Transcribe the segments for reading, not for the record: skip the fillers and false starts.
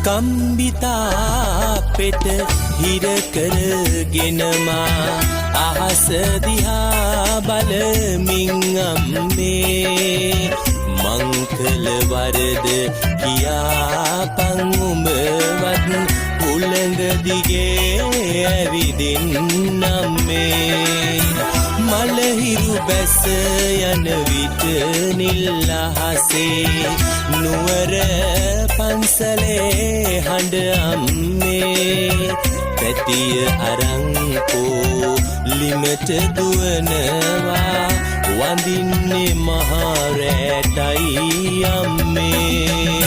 කම්බිතා පෙට හිර කරගෙනමා අහස දිහා බලමින් අම්මේ මං කළ වරද කියාපන් උඹවත් උළඟ දිගේ ඇවිදින් අම්මේ මලහිරු බැස යන විට නිල් අහසේ නුවර පන්සලේ හඬ අම්මේ පැටිය අරංකෝ ලිමට දුවනවා වඳින්නේ මහා රැටයි අම්මේ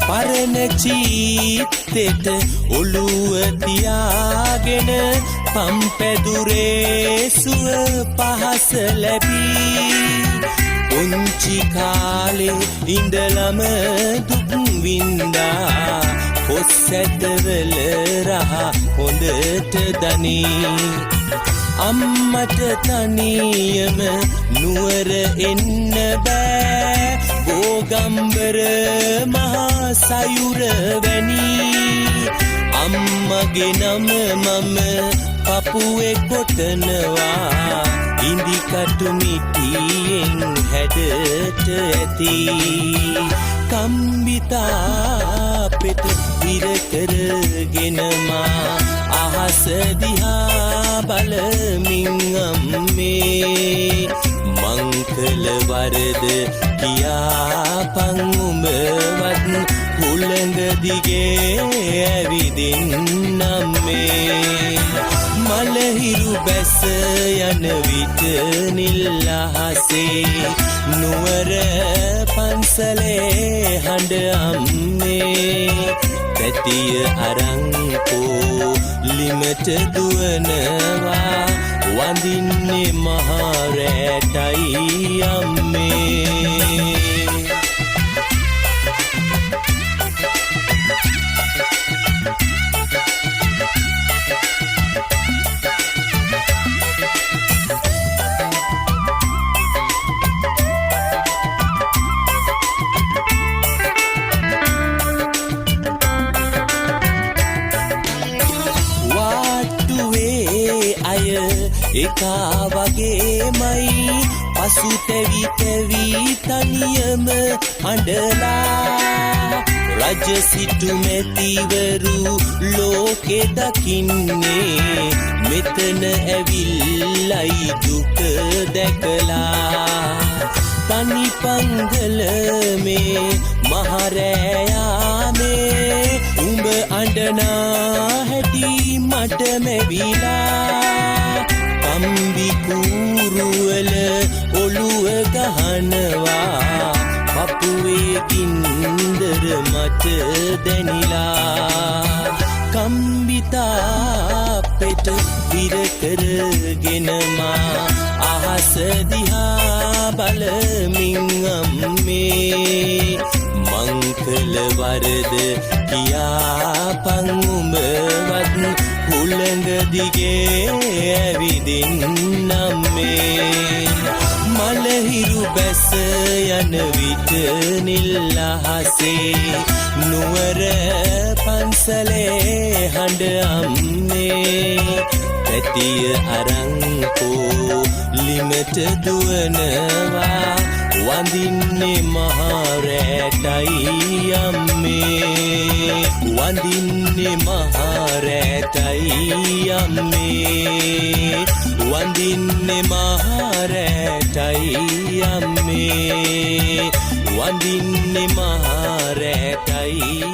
පරණ චීත්තෙට ඔළුව තියාගෙන පම්පැදුරේ සුව පහස ලැබී පුංචි කාලේ ඉඳලම දුක් වින්දා කොස්සැටවල රහ හොඳට දනී අම්මට තනියම නුවර එන්න බෑ ගෝගම්බර මහා සයුර වැනි අම්මගේ නම මම පපුවේ කොටනවා ඉන්දිකටු මිටියෙන් හැඩට ඇති කම්බිතා පෙට හිර කරගෙනමා අහස දිහා බලමින් අම්මේ මං කළ වරද කියාපන් උඹවත් උළඟ දිගේ ඇවිදින් අම්මේ මලහිරු බැස යන විට නිල් අහසේ නුවර පන්සලේ හඬ අම්මේ පැටිය අරංකෝ ලිමට දුවනවා වඳින්නේ මහා රැටයි අම්මේ එකා වගේමයි පසු තැවි තැවි තනියම අඬලා රජ සිටු මැතිවරු ලෝකෙ දකින්නේ මෙතන ඇවිල්ලයි දුක දැකලා තනි පංගල මේ මහරෑයාමේ උඹ අඬනා හැටි මට මැවිලා කම්බි කූරුවල ඔළුව ගහනවා පපුවේ ගින්දර මට දැනිලා කම්බිතා පෙට හිර කරගෙනමා අහස දිහා බලමින් අම්මේ මං කළ වරද කියාපන් උඹවත් උළඟ දිගේ ඇවිදින් අම්මේ මලහිරු බැස යන විට නිල් අහසේ නුවර පන්සලේ හඬ අම්මේ පැටිය අරංකෝ ලිමට දුවනවා වඳින්නේ මහා රැටයි අම්මේ වඳින්නේ මහා රැටයි අම්මේ වඳින්නේ මහා රැටයි අම්මේ වඳින්නේ මහා රැටයි